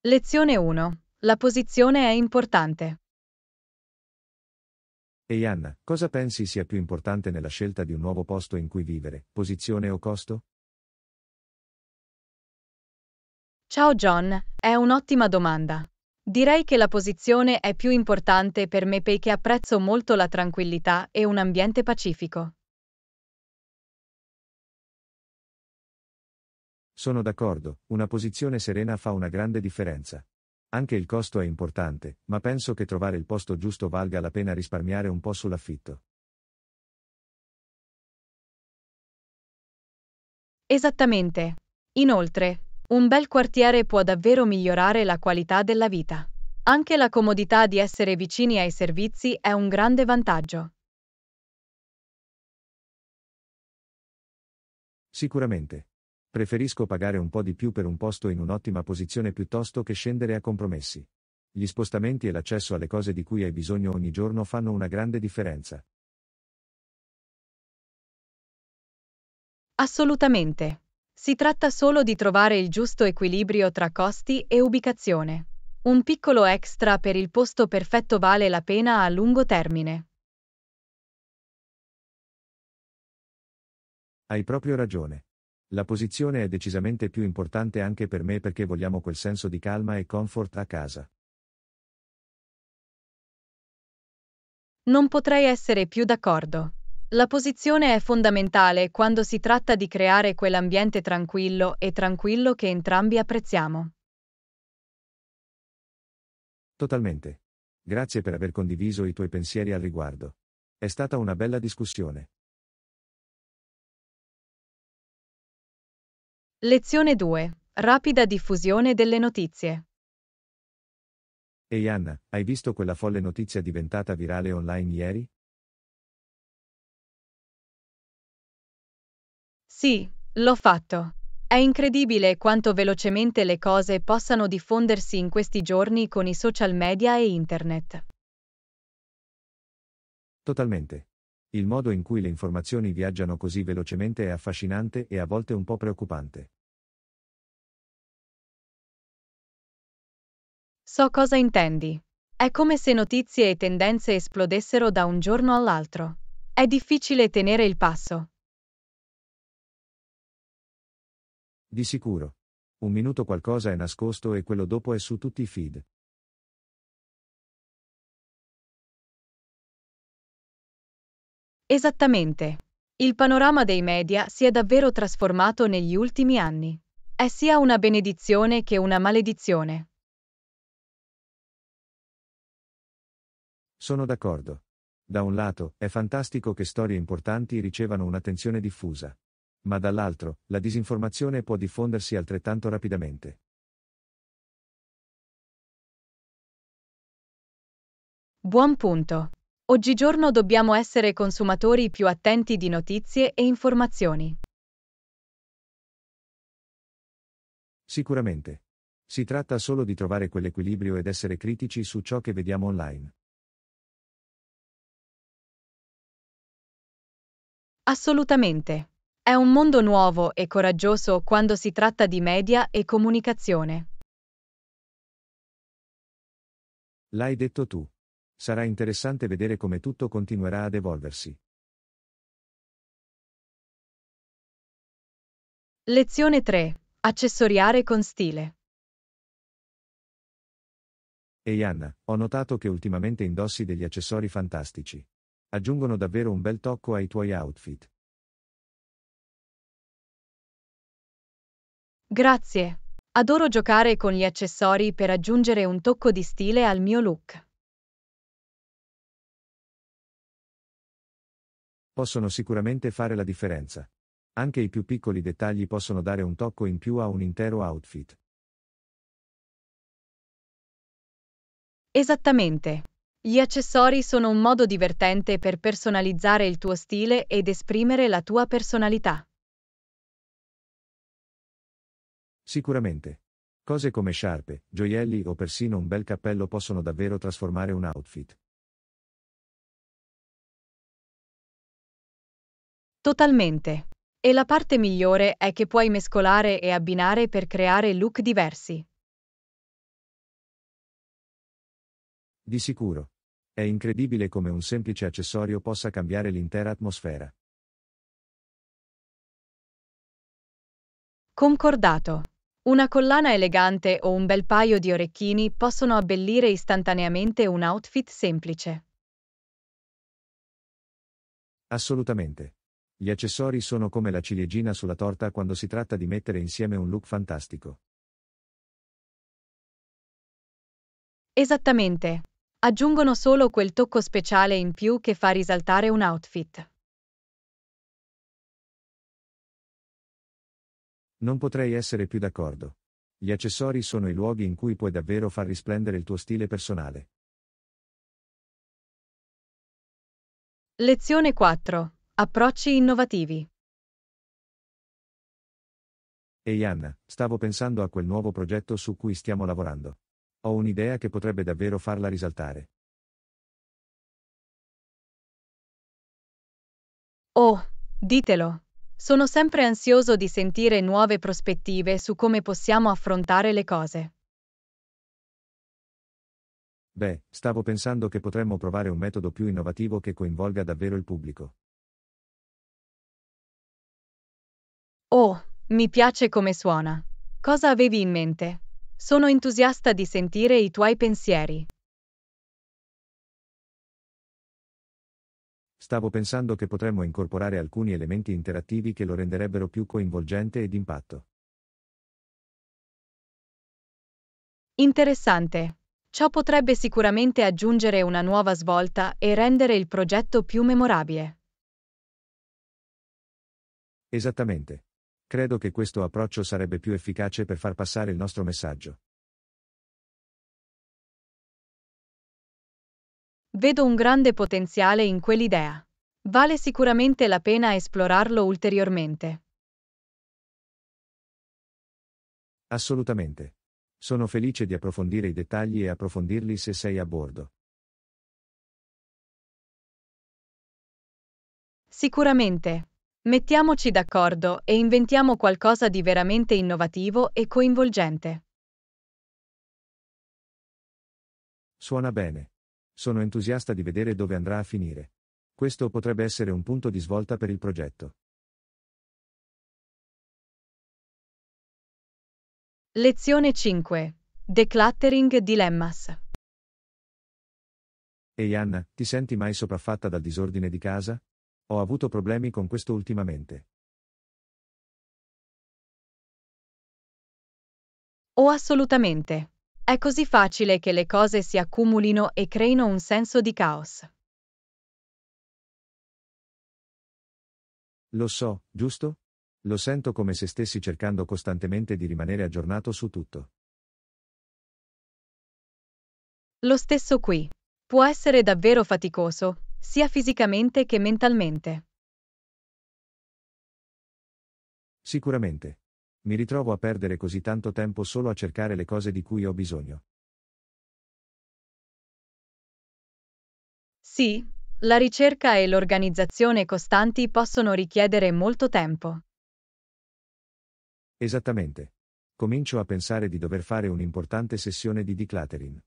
Lezione 1. La posizione è importante. Ehi Anna, cosa pensi sia più importante nella scelta di un nuovo posto in cui vivere, posizione o costo? Ciao John, è un'ottima domanda. Direi che la posizione è più importante per me perché apprezzo molto la tranquillità e un ambiente pacifico. Sono d'accordo, una posizione serena fa una grande differenza. Anche il costo è importante, ma penso che trovare il posto giusto valga la pena risparmiare un po' sull'affitto. Esattamente. Inoltre, un bel quartiere può davvero migliorare la qualità della vita. Anche la comodità di essere vicini ai servizi è un grande vantaggio. Sicuramente. Preferisco pagare un po' di più per un posto in un'ottima posizione piuttosto che scendere a compromessi. Gli spostamenti e l'accesso alle cose di cui hai bisogno ogni giorno fanno una grande differenza. Assolutamente. Si tratta solo di trovare il giusto equilibrio tra costi e ubicazione. Un piccolo extra per il posto perfetto vale la pena a lungo termine. Hai proprio ragione. La posizione è decisamente più importante anche per me perché vogliamo quel senso di calma e comfort a casa. Non potrei essere più d'accordo. La posizione è fondamentale quando si tratta di creare quell'ambiente tranquillo che entrambi apprezziamo. Totalmente. Grazie per aver condiviso i tuoi pensieri al riguardo. È stata una bella discussione. Lezione 2. Rapida diffusione delle notizie. Ehi Anna, hai visto quella folle notizia diventata virale online ieri? Sì, l'ho fatto. È incredibile quanto velocemente le cose possano diffondersi in questi giorni con i social media e internet. Totalmente. Il modo in cui le informazioni viaggiano così velocemente è affascinante e a volte un po' preoccupante. So cosa intendi. È come se notizie e tendenze esplodessero da un giorno all'altro. È difficile tenere il passo. Di sicuro. Un minuto qualcosa è nascosto e quello dopo è su tutti i feed. Esattamente. Il panorama dei media si è davvero trasformato negli ultimi anni. È sia una benedizione che una maledizione. Sono d'accordo. Da un lato, è fantastico che storie importanti ricevano un'attenzione diffusa. Ma dall'altro, la disinformazione può diffondersi altrettanto rapidamente. Buon punto. Oggigiorno dobbiamo essere consumatori più attenti di notizie e informazioni. Sicuramente. Si tratta solo di trovare quell'equilibrio ed essere critici su ciò che vediamo online. Assolutamente. È un mondo nuovo e coraggioso quando si tratta di media e comunicazione. L'hai detto tu. Sarà interessante vedere come tutto continuerà ad evolversi. Lezione 3. Accessoriare con stile. Ehi Anna, ho notato che ultimamente indossi degli accessori fantastici. Aggiungono davvero un bel tocco ai tuoi outfit. Grazie. Adoro giocare con gli accessori per aggiungere un tocco di stile al mio look. Possono sicuramente fare la differenza. Anche i più piccoli dettagli possono dare un tocco in più a un intero outfit. Esattamente. Gli accessori sono un modo divertente per personalizzare il tuo stile ed esprimere la tua personalità. Sicuramente. Cose come sciarpe, gioielli o persino un bel cappello possono davvero trasformare un outfit. Totalmente. E la parte migliore è che puoi mescolare e abbinare per creare look diversi. Di sicuro. È incredibile come un semplice accessorio possa cambiare l'intera atmosfera. Concordato. Una collana elegante o un bel paio di orecchini possono abbellire istantaneamente un outfit semplice. Assolutamente. Gli accessori sono come la ciliegina sulla torta quando si tratta di mettere insieme un look fantastico. Esattamente. Aggiungono solo quel tocco speciale in più che fa risaltare un outfit. Non potrei essere più d'accordo. Gli accessori sono i luoghi in cui puoi davvero far risplendere il tuo stile personale. Lezione 4. Approcci innovativi. Ehi Anna, stavo pensando a quel nuovo progetto su cui stiamo lavorando. Ho un'idea che potrebbe davvero farla risaltare. Oh, ditelo. Sono sempre ansioso di sentire nuove prospettive su come possiamo affrontare le cose. Beh, stavo pensando che potremmo provare un metodo più innovativo che coinvolga davvero il pubblico. Oh, mi piace come suona. Cosa avevi in mente? Sono entusiasta di sentire i tuoi pensieri. Stavo pensando che potremmo incorporare alcuni elementi interattivi che lo renderebbero più coinvolgente e d'impatto. Interessante. Ciò potrebbe sicuramente aggiungere una nuova svolta e rendere il progetto più memorabile. Esattamente. Credo che questo approccio sarebbe più efficace per far passare il nostro messaggio. Vedo un grande potenziale in quell'idea. Vale sicuramente la pena esplorarlo ulteriormente. Assolutamente. Sono felice di approfondire i dettagli e approfondirli se sei a bordo. Sicuramente. Mettiamoci d'accordo e inventiamo qualcosa di veramente innovativo e coinvolgente. Suona bene. Sono entusiasta di vedere dove andrà a finire. Questo potrebbe essere un punto di svolta per il progetto. Lezione 5. Decluttering Dilemmas. Ehi Anna, ti senti mai sopraffatta dal disordine di casa? Ho avuto problemi con questo ultimamente. Oh, assolutamente. È così facile che le cose si accumulino e creino un senso di caos. Lo so, giusto? Lo sento come se stessi cercando costantemente di rimanere aggiornato su tutto. Lo stesso qui. Può essere davvero faticoso, sia fisicamente che mentalmente. Sicuramente. Mi ritrovo a perdere così tanto tempo solo a cercare le cose di cui ho bisogno. Sì, la ricerca e l'organizzazione costanti possono richiedere molto tempo. Esattamente. Comincio a pensare di dover fare un'importante sessione di decluttering.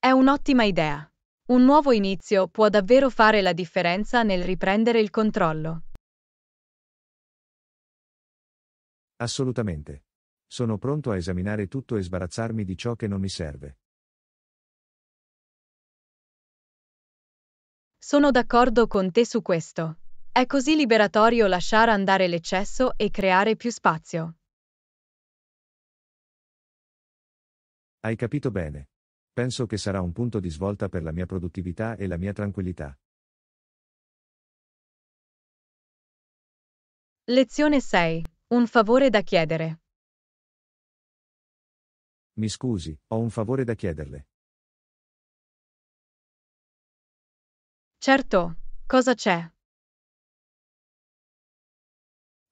È un'ottima idea. Un nuovo inizio può davvero fare la differenza nel riprendere il controllo. Assolutamente. Sono pronto a esaminare tutto e sbarazzarmi di ciò che non mi serve. Sono d'accordo con te su questo. È così liberatorio lasciare andare l'eccesso e creare più spazio. Hai capito bene. Penso che sarà un punto di svolta per la mia produttività e la mia tranquillità. Lezione 6. Un favore da chiedere. Mi scusi, ho un favore da chiederle. Certo, cosa c'è?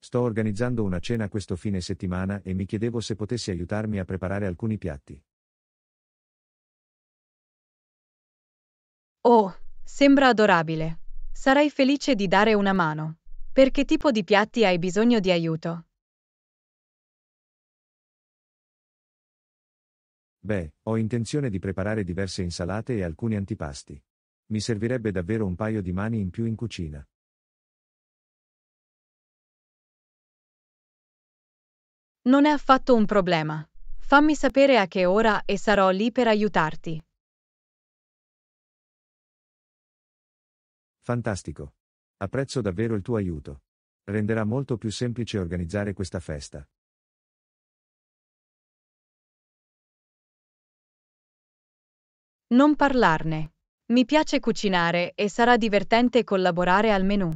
Sto organizzando una cena questo fine settimana e mi chiedevo se potessi aiutarmi a preparare alcuni piatti. Oh, sembra adorabile. Sarei felice di dare una mano. Per che tipo di piatti hai bisogno di aiuto? Beh, ho intenzione di preparare diverse insalate e alcuni antipasti. Mi servirebbe davvero un paio di mani in più in cucina. Non è affatto un problema. Fammi sapere a che ora e sarò lì per aiutarti. Fantastico. Apprezzo davvero il tuo aiuto. Renderà molto più semplice organizzare questa festa. Non parlarne. Mi piace cucinare e sarà divertente collaborare al menù.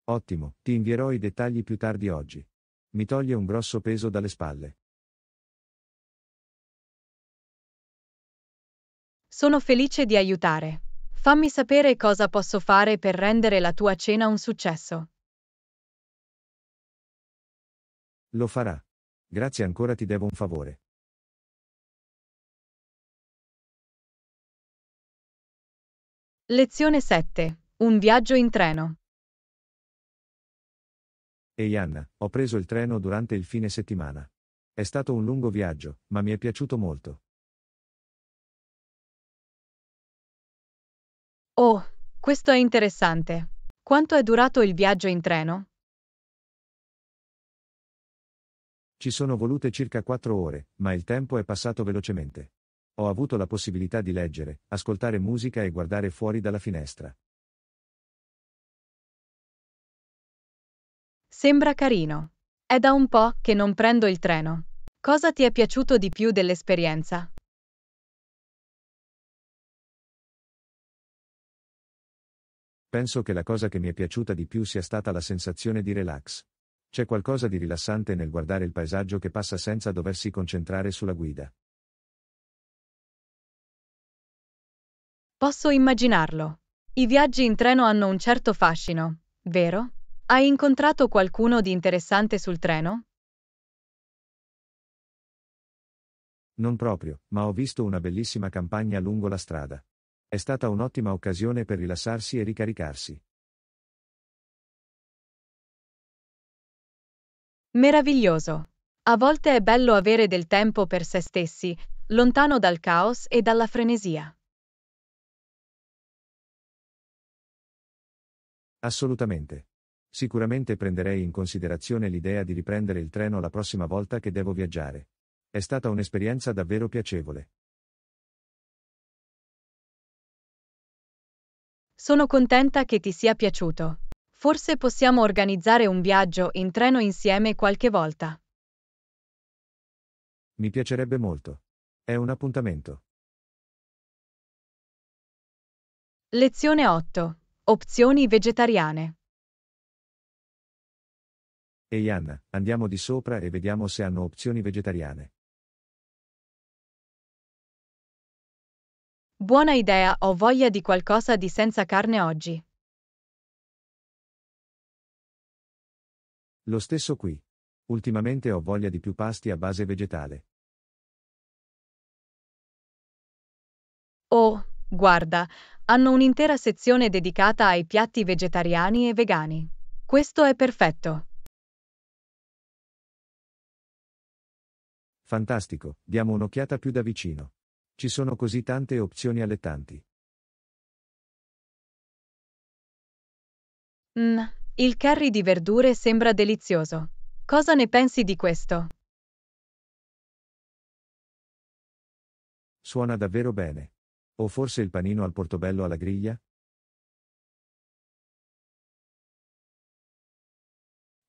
Ottimo, ti invierò i dettagli più tardi oggi. Mi toglie un grosso peso dalle spalle. Sono felice di aiutare. Fammi sapere cosa posso fare per rendere la tua cena un successo. Lo farà. Grazie ancora, ti devo un favore. Lezione 7. Un viaggio in treno. Ehi Anna, ho preso il treno durante il fine settimana. È stato un lungo viaggio, ma mi è piaciuto molto. Oh, questo è interessante. Quanto è durato il viaggio in treno? Ci sono volute circa 4 ore, ma il tempo è passato velocemente. Ho avuto la possibilità di leggere, ascoltare musica e guardare fuori dalla finestra. Sembra carino. È da un po' che non prendo il treno. Cosa ti è piaciuto di più dell'esperienza? Penso che la cosa che mi è piaciuta di più sia stata la sensazione di relax. C'è qualcosa di rilassante nel guardare il paesaggio che passa senza doversi concentrare sulla guida. Posso immaginarlo. I viaggi in treno hanno un certo fascino, vero? Hai incontrato qualcuno di interessante sul treno? Non proprio, ma ho visto una bellissima campagna lungo la strada. È stata un'ottima occasione per rilassarsi e ricaricarsi. Meraviglioso. A volte è bello avere del tempo per se stessi, lontano dal caos e dalla frenesia. Assolutamente. Sicuramente prenderei in considerazione l'idea di riprendere il treno la prossima volta che devo viaggiare. È stata un'esperienza davvero piacevole. Sono contenta che ti sia piaciuto. Forse possiamo organizzare un viaggio in treno insieme qualche volta. Mi piacerebbe molto. È un appuntamento. Lezione 8. Opzioni vegetariane. Ehi Anna, andiamo di sopra e vediamo se hanno opzioni vegetariane. Buona idea, ho voglia di qualcosa di senza carne oggi. Lo stesso qui. Ultimamente ho voglia di più pasti a base vegetale. Oh, guarda, hanno un'intera sezione dedicata ai piatti vegetariani e vegani. Questo è perfetto. Fantastico, diamo un'occhiata più da vicino. Ci sono così tante opzioni allettanti. Mm, il curry di verdure sembra delizioso. Cosa ne pensi di questo? Suona davvero bene. O forse il panino al portobello alla griglia?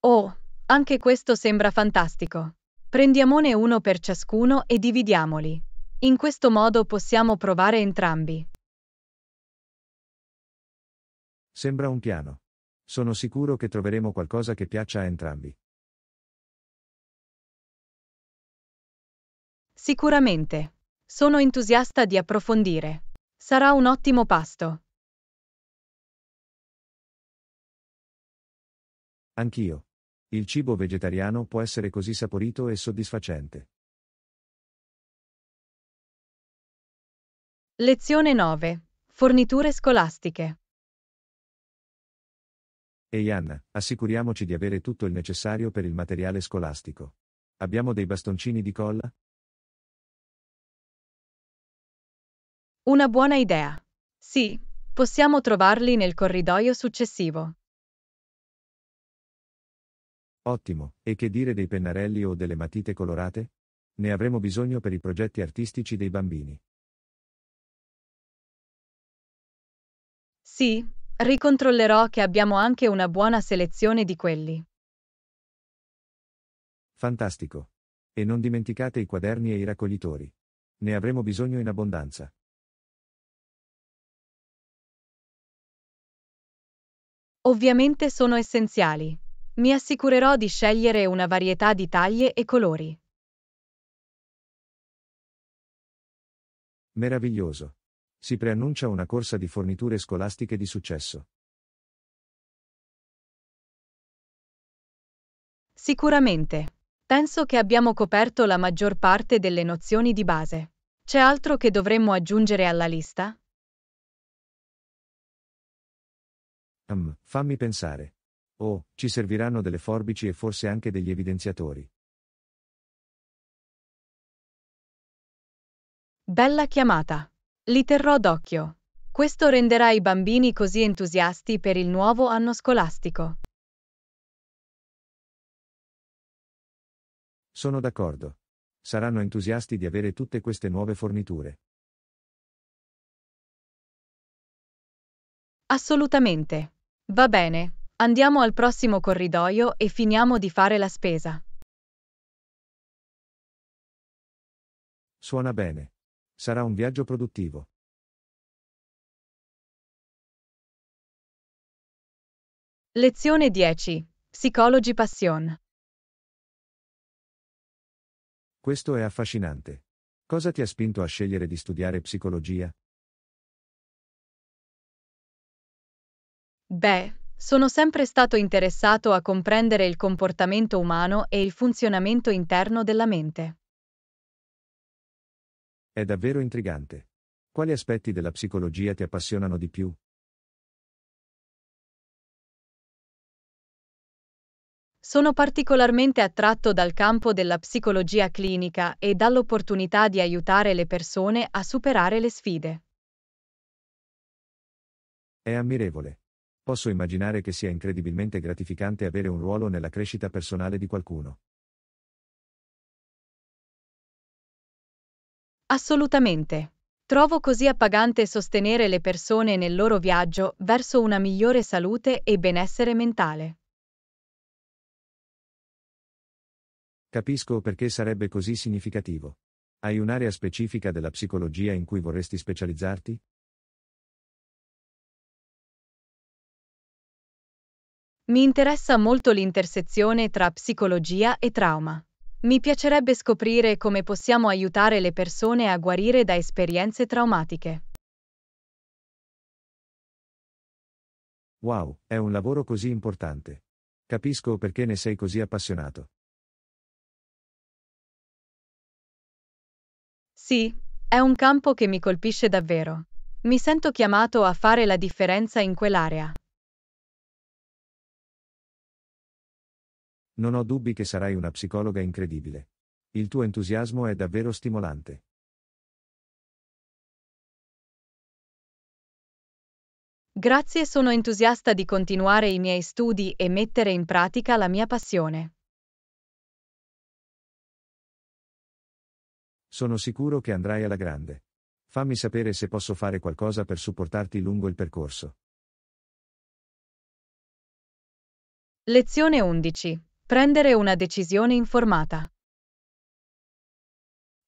Oh, anche questo sembra fantastico. Prendiamone uno per ciascuno e dividiamoli. In questo modo possiamo provare entrambi. Sembra un piano. Sono sicuro che troveremo qualcosa che piaccia a entrambi. Sicuramente. Sono entusiasta di approfondire. Sarà un ottimo pasto. Anch'io. Il cibo vegetariano può essere così saporito e soddisfacente. Lezione 9. Forniture scolastiche. Ehi Anna, assicuriamoci di avere tutto il necessario per il materiale scolastico. Abbiamo dei bastoncini di colla? Una buona idea. Sì, possiamo trovarli nel corridoio successivo. Ottimo, e che dire dei pennarelli o delle matite colorate? Ne avremo bisogno per i progetti artistici dei bambini. Sì, ricontrollerò che abbiamo anche una buona selezione di quelli. Fantastico. E non dimenticate i quaderni e i raccoglitori. Ne avremo bisogno in abbondanza. Ovviamente sono essenziali. Mi assicurerò di scegliere una varietà di taglie e colori. Meraviglioso. Si preannuncia una corsa di forniture scolastiche di successo. Sicuramente. Penso che abbiamo coperto la maggior parte delle nozioni di base. C'è altro che dovremmo aggiungere alla lista? Fammi pensare. Oh, ci serviranno delle forbici e forse anche degli evidenziatori. Bella chiamata. Li terrò d'occhio. Questo renderà i bambini così entusiasti per il nuovo anno scolastico. Sono d'accordo. Saranno entusiasti di avere tutte queste nuove forniture. Assolutamente. Va bene, andiamo al prossimo corridoio e finiamo di fare la spesa. Suona bene. Sarà un viaggio produttivo. Lezione 10. Psicology Passion. Questo è affascinante. Cosa ti ha spinto a scegliere di studiare psicologia? Beh, sono sempre stato interessato a comprendere il comportamento umano e il funzionamento interno della mente. È davvero intrigante. Quali aspetti della psicologia ti appassionano di più? Sono particolarmente attratto dal campo della psicologia clinica e dall'opportunità di aiutare le persone a superare le sfide. È ammirevole. Posso immaginare che sia incredibilmente gratificante avere un ruolo nella crescita personale di qualcuno. Assolutamente. Trovo così appagante sostenere le persone nel loro viaggio verso una migliore salute e benessere mentale. Capisco perché sarebbe così significativo. Hai un'area specifica della psicologia in cui vorresti specializzarti? Mi interessa molto l'intersezione tra psicologia e trauma. Mi piacerebbe scoprire come possiamo aiutare le persone a guarire da esperienze traumatiche. Wow, è un lavoro così importante. Capisco perché ne sei così appassionato. Sì, è un campo che mi colpisce davvero. Mi sento chiamato a fare la differenza in quell'area. Non ho dubbi che sarai una psicologa incredibile. Il tuo entusiasmo è davvero stimolante. Grazie, sono entusiasta di continuare i miei studi e mettere in pratica la mia passione. Sono sicuro che andrai alla grande. Fammi sapere se posso fare qualcosa per supportarti lungo il percorso. Lezione 11. Prendere una decisione informata.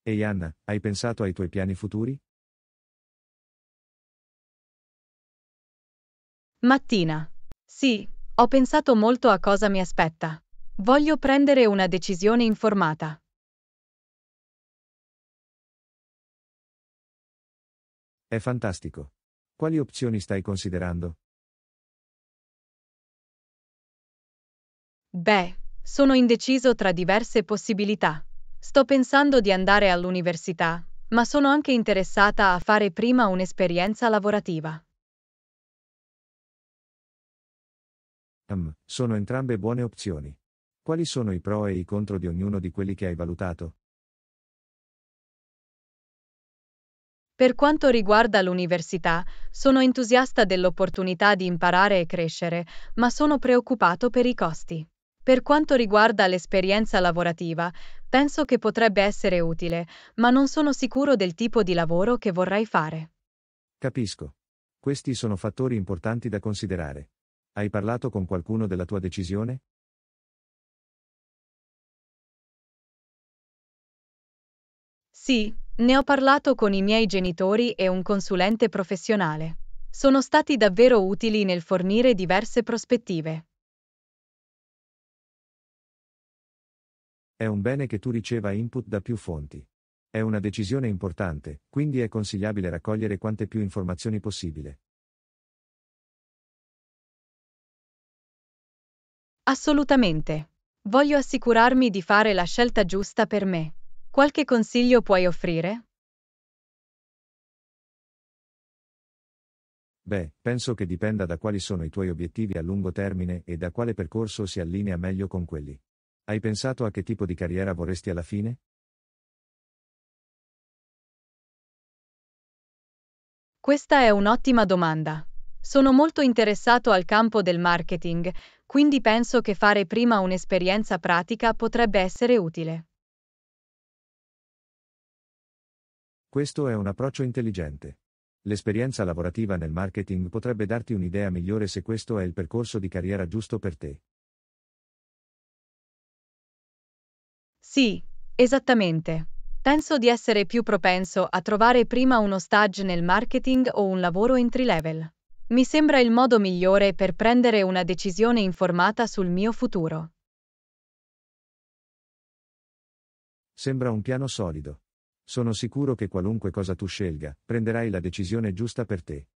Ehi Anna, hai pensato ai tuoi piani futuri? Mattina. Sì, ho pensato molto a cosa mi aspetta. Voglio prendere una decisione informata. È fantastico. Quali opzioni stai considerando? Beh, sono indeciso tra diverse possibilità. Sto pensando di andare all'università, ma sono anche interessata a fare prima un'esperienza lavorativa. Sono entrambe buone opzioni. Quali sono i pro e i contro di ognuno di quelli che hai valutato? Per quanto riguarda l'università, sono entusiasta dell'opportunità di imparare e crescere, ma sono preoccupato per i costi. Per quanto riguarda l'esperienza lavorativa, penso che potrebbe essere utile, ma non sono sicuro del tipo di lavoro che vorrei fare. Capisco. Questi sono fattori importanti da considerare. Hai parlato con qualcuno della tua decisione? Sì, ne ho parlato con i miei genitori e un consulente professionale. Sono stati davvero utili nel fornire diverse prospettive. È un bene che tu riceva input da più fonti. È una decisione importante, quindi è consigliabile raccogliere quante più informazioni possibile. Assolutamente. Voglio assicurarmi di fare la scelta giusta per me. Qualche consiglio puoi offrire? Beh, penso che dipenda da quali sono i tuoi obiettivi a lungo termine e da quale percorso si allinea meglio con quelli. Hai pensato a che tipo di carriera vorresti alla fine? Questa è un'ottima domanda. Sono molto interessato al campo del marketing, quindi penso che fare prima un'esperienza pratica potrebbe essere utile. Questo è un approccio intelligente. L'esperienza lavorativa nel marketing potrebbe darti un'idea migliore se questo è il percorso di carriera giusto per te. Sì, esattamente. Penso di essere più propenso a trovare prima uno stage nel marketing o un lavoro entry level. Mi sembra il modo migliore per prendere una decisione informata sul mio futuro. Sembra un piano solido. Sono sicuro che qualunque cosa tu scelga, prenderai la decisione giusta per te.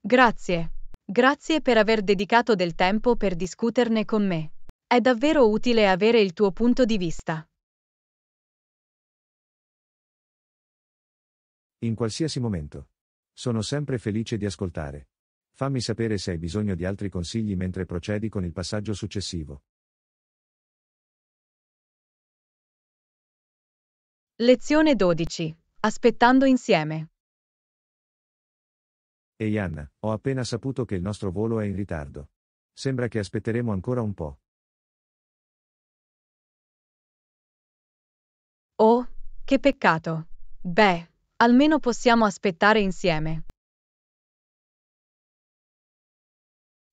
Grazie. Grazie per aver dedicato del tempo per discuterne con me. È davvero utile avere il tuo punto di vista. In qualsiasi momento. Sono sempre felice di ascoltare. Fammi sapere se hai bisogno di altri consigli mentre procedi con il passaggio successivo. Lezione 12. Aspettando insieme. Ehi Anna, ho appena saputo che il nostro volo è in ritardo. Sembra che aspetteremo ancora un po'. Oh, che peccato. Beh, almeno possiamo aspettare insieme.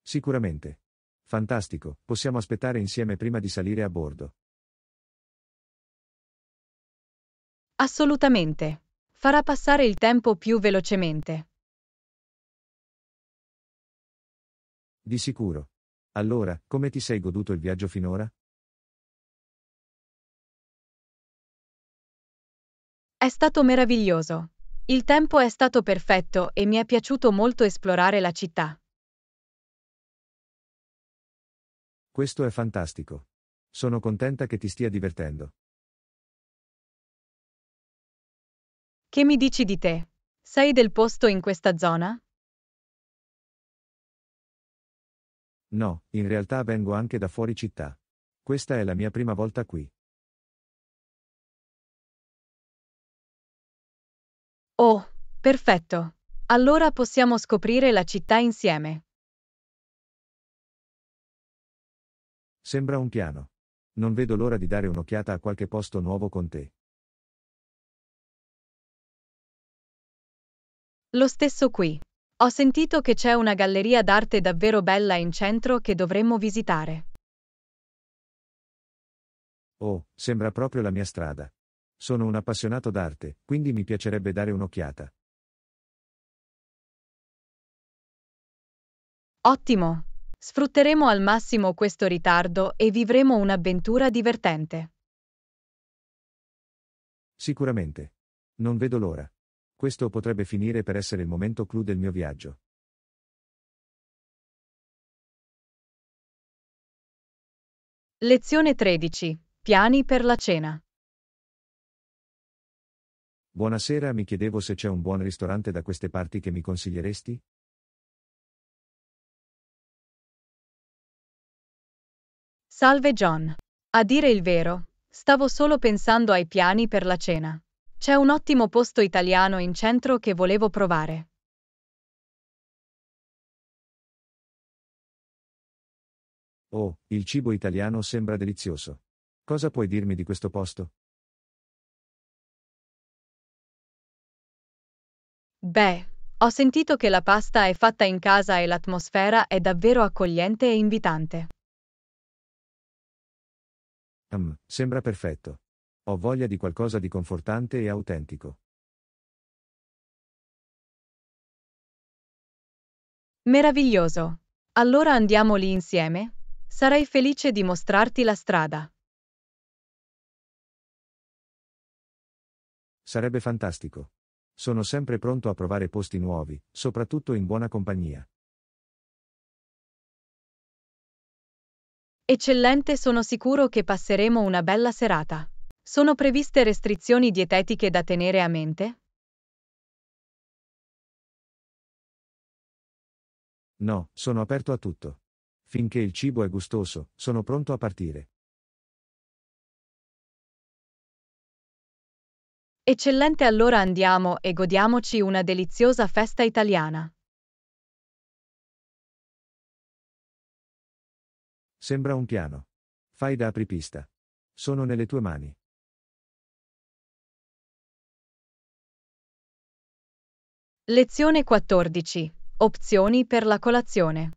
Sicuramente. Fantastico, possiamo aspettare insieme prima di salire a bordo. Assolutamente. Farà passare il tempo più velocemente. Di sicuro. Allora, come ti sei goduto il viaggio finora? È stato meraviglioso. Il tempo è stato perfetto e mi è piaciuto molto esplorare la città. Questo è fantastico. Sono contenta che ti stia divertendo. Che mi dici di te? Sei del posto in questa zona? No, in realtà vengo anche da fuori città. Questa è la mia prima volta qui. Oh, perfetto. Allora possiamo scoprire la città insieme. Sembra un piano. Non vedo l'ora di dare un'occhiata a qualche posto nuovo con te. Lo stesso qui. Ho sentito che c'è una galleria d'arte davvero bella in centro che dovremmo visitare. Oh, sembra proprio la mia strada. Sono un appassionato d'arte, quindi mi piacerebbe dare un'occhiata. Ottimo! Sfrutteremo al massimo questo ritardo e vivremo un'avventura divertente. Sicuramente. Non vedo l'ora. Questo potrebbe finire per essere il momento clou del mio viaggio. Lezione 13. Piani per la cena. Buonasera, mi chiedevo se c'è un buon ristorante da queste parti che mi consiglieresti? Salve John. A dire il vero, stavo solo pensando ai piani per la cena. C'è un ottimo posto italiano in centro che volevo provare. Oh, il cibo italiano sembra delizioso. Cosa puoi dirmi di questo posto? Beh, ho sentito che la pasta è fatta in casa e l'atmosfera è davvero accogliente e invitante. Sembra perfetto. Ho voglia di qualcosa di confortante e autentico. Meraviglioso. Allora andiamo lì insieme? Sarei felice di mostrarti la strada. Sarebbe fantastico. Sono sempre pronto a provare posti nuovi, soprattutto in buona compagnia. Eccellente, sono sicuro che passeremo una bella serata. Sono previste restrizioni dietetiche da tenere a mente? No, sono aperto a tutto. Finché il cibo è gustoso, sono pronto a partire. Eccellente, allora andiamo e godiamoci una deliziosa festa italiana. Sembra un piano. Fai da apripista. Sono nelle tue mani. Lezione 14. Opzioni per la colazione.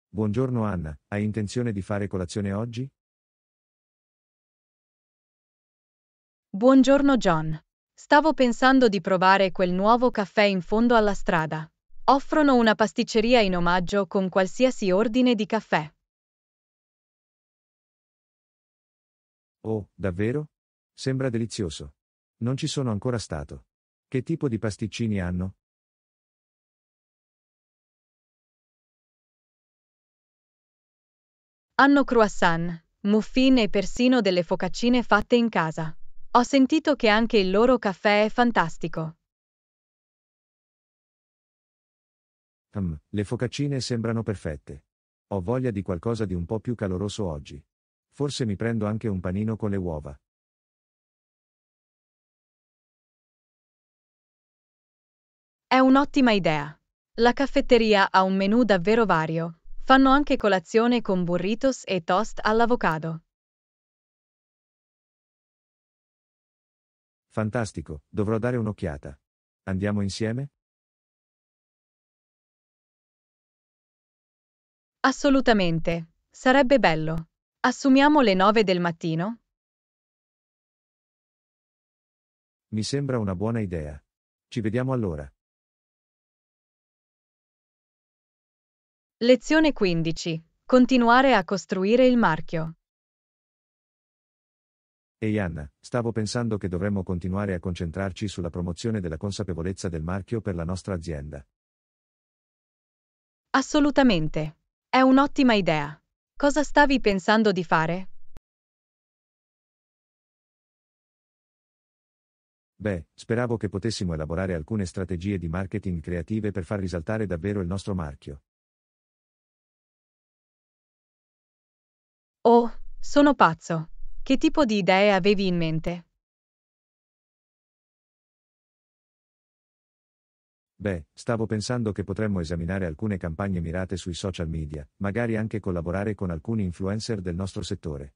Buongiorno Anna, hai intenzione di fare colazione oggi? Buongiorno John. Stavo pensando di provare quel nuovo caffè in fondo alla strada. Offrono una pasticceria in omaggio con qualsiasi ordine di caffè. Oh, davvero? Sembra delizioso. Non ci sono ancora stato. Che tipo di pasticcini hanno? Hanno croissant, muffin e persino delle focaccine fatte in casa. Ho sentito che anche il loro caffè è fantastico. Le focaccine sembrano perfette. Ho voglia di qualcosa di un po' più caloroso oggi. Forse mi prendo anche un panino con le uova. È un'ottima idea. La caffetteria ha un menù davvero vario. Fanno anche colazione con burritos e toast all'avocado. Fantastico, dovrò dare un'occhiata. Andiamo insieme? Assolutamente. Sarebbe bello. Assumiamo le 9 del mattino? Mi sembra una buona idea. Ci vediamo allora. Lezione 15. Continuare a costruire il marchio. Ehi Anna, stavo pensando che dovremmo continuare a concentrarci sulla promozione della consapevolezza del marchio per la nostra azienda. Assolutamente. È un'ottima idea. Cosa stavi pensando di fare? Beh, speravo che potessimo elaborare alcune strategie di marketing creative per far risaltare davvero il nostro marchio. Oh, sono pazzo. Che tipo di idee avevi in mente? Beh, stavo pensando che potremmo esaminare alcune campagne mirate sui social media, magari anche collaborare con alcuni influencer del nostro settore.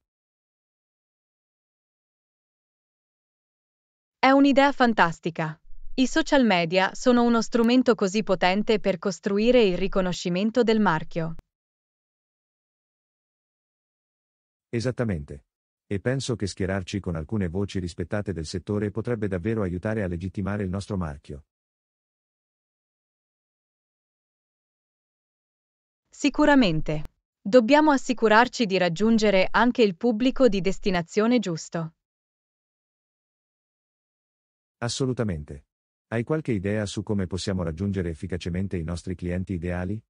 È un'idea fantastica. I social media sono uno strumento così potente per costruire il riconoscimento del marchio. Esattamente. E penso che schierarci con alcune voci rispettate del settore potrebbe davvero aiutare a legittimare il nostro marchio. Sicuramente. Dobbiamo assicurarci di raggiungere anche il pubblico di destinazione giusto. Assolutamente. Hai qualche idea su come possiamo raggiungere efficacemente i nostri clienti ideali?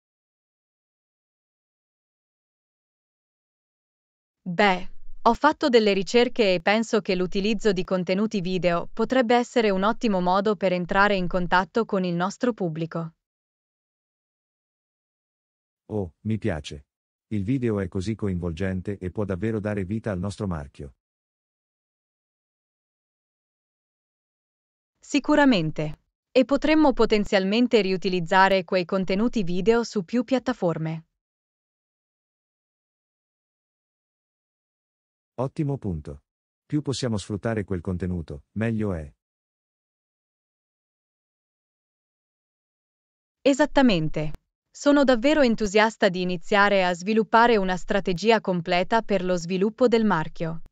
Beh, ho fatto delle ricerche e penso che l'utilizzo di contenuti video potrebbe essere un ottimo modo per entrare in contatto con il nostro pubblico. Oh, mi piace. Il video è così coinvolgente e può davvero dare vita al nostro marchio. Sicuramente. E potremmo potenzialmente riutilizzare quei contenuti video su più piattaforme. Ottimo punto. Più possiamo sfruttare quel contenuto, meglio è. Esattamente. Sono davvero entusiasta di iniziare a sviluppare una strategia completa per lo sviluppo del marchio.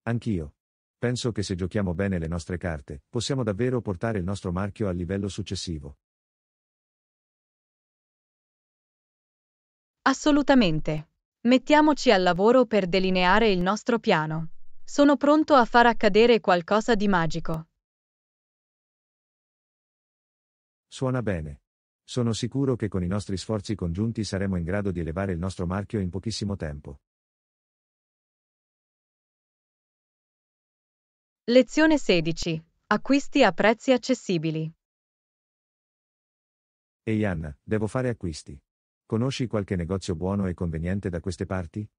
Anch'io. Penso che se giochiamo bene le nostre carte, possiamo davvero portare il nostro marchio al livello successivo. Assolutamente. Mettiamoci al lavoro per delineare il nostro piano. Sono pronto a far accadere qualcosa di magico. Suona bene. Sono sicuro che con i nostri sforzi congiunti saremo in grado di elevare il nostro marchio in pochissimo tempo. Lezione 16. Acquisti a prezzi accessibili. Ehi Anna, devo fare acquisti. Conosci qualche negozio buono e conveniente da queste parti?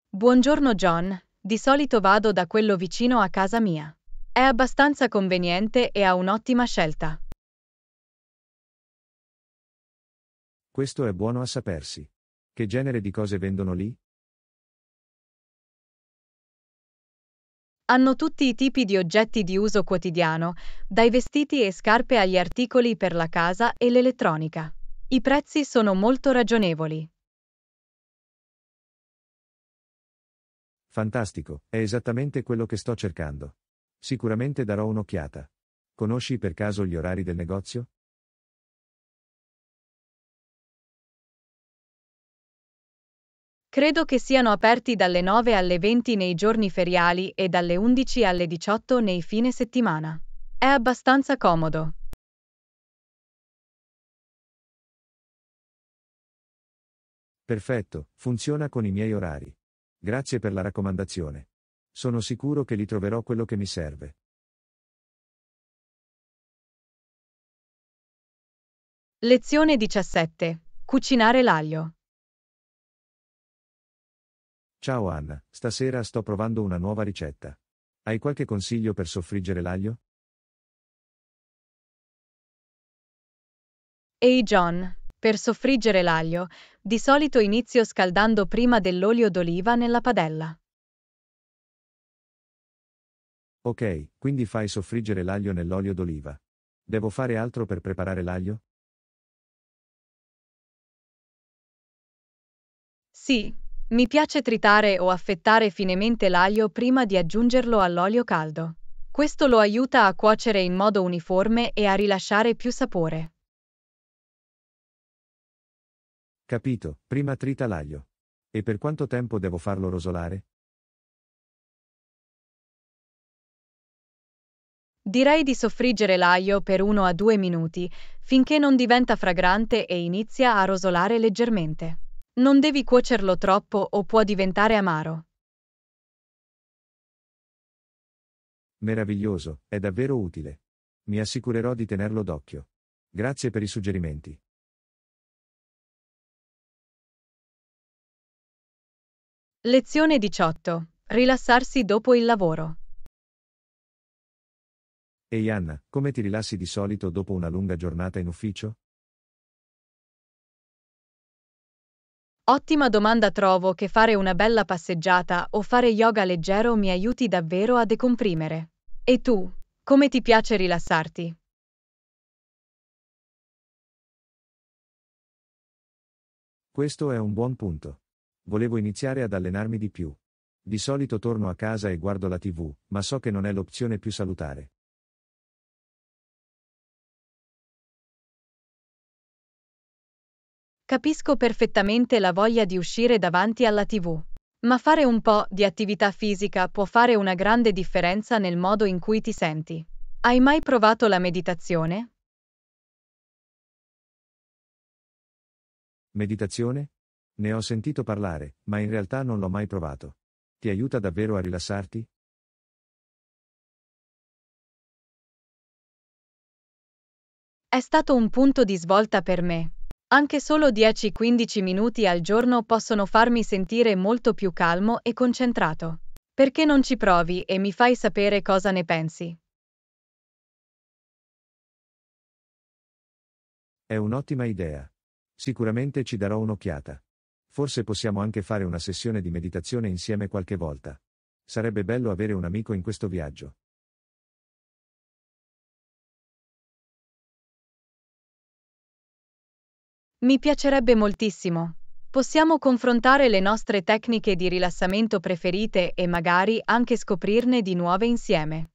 Buongiorno John, di solito vado da quello vicino a casa mia. È abbastanza conveniente e ha un'ottima scelta. Questo è buono a sapersi. Che genere di cose vendono lì? Hanno tutti i tipi di oggetti di uso quotidiano, dai vestiti e scarpe agli articoli per la casa e l'elettronica. I prezzi sono molto ragionevoli. Fantastico, è esattamente quello che sto cercando. Sicuramente darò un'occhiata. Conosci per caso gli orari del negozio? Credo che siano aperti dalle 9 alle 20 nei giorni feriali e dalle 11 alle 18 nei fine settimana. È abbastanza comodo. Perfetto, funziona con i miei orari. Grazie per la raccomandazione. Sono sicuro che li troverò quello che mi serve. Lezione 17. Cucinare l'aglio. Ciao Anna, stasera sto provando una nuova ricetta. Hai qualche consiglio per soffriggere l'aglio? Ehi John, per soffriggere l'aglio, di solito inizio scaldando prima dell'olio d'oliva nella padella. Ok, quindi fai soffriggere l'aglio nell'olio d'oliva. Devo fare altro per preparare l'aglio? Sì, mi piace tritare o affettare finemente l'aglio prima di aggiungerlo all'olio caldo. Questo lo aiuta a cuocere in modo uniforme e a rilasciare più sapore. Capito, prima trita l'aglio. E per quanto tempo devo farlo rosolare? Direi di soffriggere l'aglio per 1 a 2 minuti, finché non diventa fragrante e inizia a rosolare leggermente. Non devi cuocerlo troppo o può diventare amaro. Meraviglioso, è davvero utile. Mi assicurerò di tenerlo d'occhio. Grazie per i suggerimenti. Lezione 18. Rilassarsi dopo il lavoro. Ehi Anna, come ti rilassi di solito dopo una lunga giornata in ufficio? Ottima domanda. Trovo che fare una bella passeggiata o fare yoga leggero mi aiuti davvero a decomprimere. E tu, come ti piace rilassarti? Questo è un buon punto. Volevo iniziare ad allenarmi di più. Di solito torno a casa e guardo la TV, ma so che non è l'opzione più salutare. Capisco perfettamente la voglia di uscire davanti alla TV. Ma fare un po' di attività fisica può fare una grande differenza nel modo in cui ti senti. Hai mai provato la meditazione? Meditazione? Ne ho sentito parlare, ma in realtà non l'ho mai provato. Ti aiuta davvero a rilassarti? È stato un punto di svolta per me. Anche solo 10-15 minuti al giorno possono farmi sentire molto più calmo e concentrato. Perché non ci provi e mi fai sapere cosa ne pensi? È un'ottima idea. Sicuramente ci darò un'occhiata. Forse possiamo anche fare una sessione di meditazione insieme qualche volta. Sarebbe bello avere un amico in questo viaggio. Mi piacerebbe moltissimo. Possiamo confrontare le nostre tecniche di rilassamento preferite e magari anche scoprirne di nuove insieme.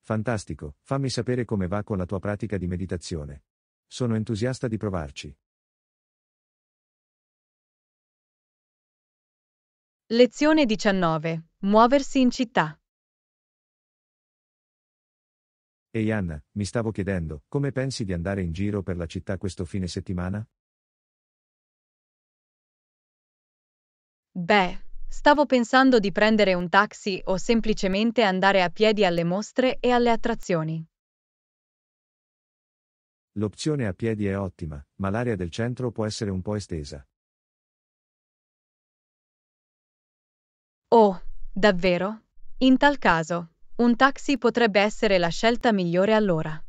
Fantastico, fammi sapere come va con la tua pratica di meditazione. Sono entusiasta di provarci. Lezione 19. Muoversi in città. Ehi Anna, mi stavo chiedendo, come pensi di andare in giro per la città questo fine settimana? Beh, stavo pensando di prendere un taxi o semplicemente andare a piedi alle mostre e alle attrazioni. L'opzione a piedi è ottima, ma l'area del centro può essere un po' estesa. Oh, davvero? In tal caso, un taxi potrebbe essere la scelta migliore allora.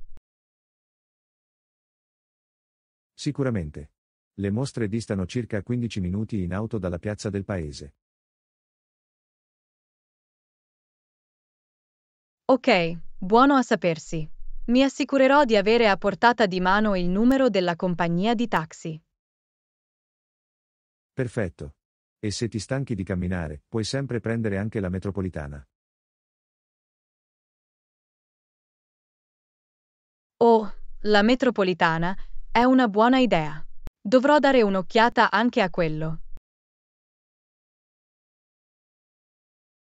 Sicuramente. Le mostre distano circa 15 minuti in auto dalla piazza del paese. Ok, buono a sapersi. Mi assicurerò di avere a portata di mano il numero della compagnia di taxi. Perfetto. E se ti stanchi di camminare, puoi sempre prendere anche la metropolitana. Oh, la metropolitana è una buona idea. Dovrò dare un'occhiata anche a quello.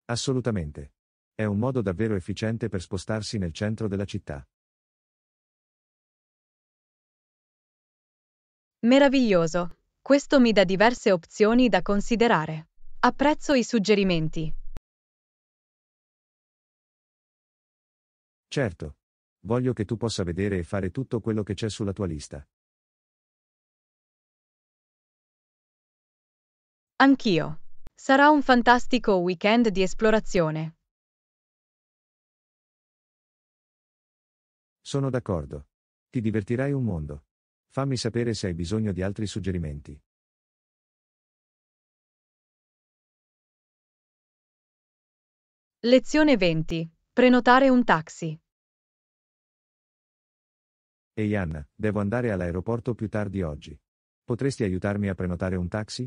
Assolutamente. È un modo davvero efficiente per spostarsi nel centro della città. Meraviglioso. Questo mi dà diverse opzioni da considerare. Apprezzo i suggerimenti. Certo. Voglio che tu possa vedere e fare tutto quello che c'è sulla tua lista. Anch'io. Sarà un fantastico weekend di esplorazione. Sono d'accordo. Ti divertirai un mondo. Fammi sapere se hai bisogno di altri suggerimenti. Lezione 20. Prenotare un taxi. Ehi Anna, devo andare all'aeroporto più tardi oggi. Potresti aiutarmi a prenotare un taxi?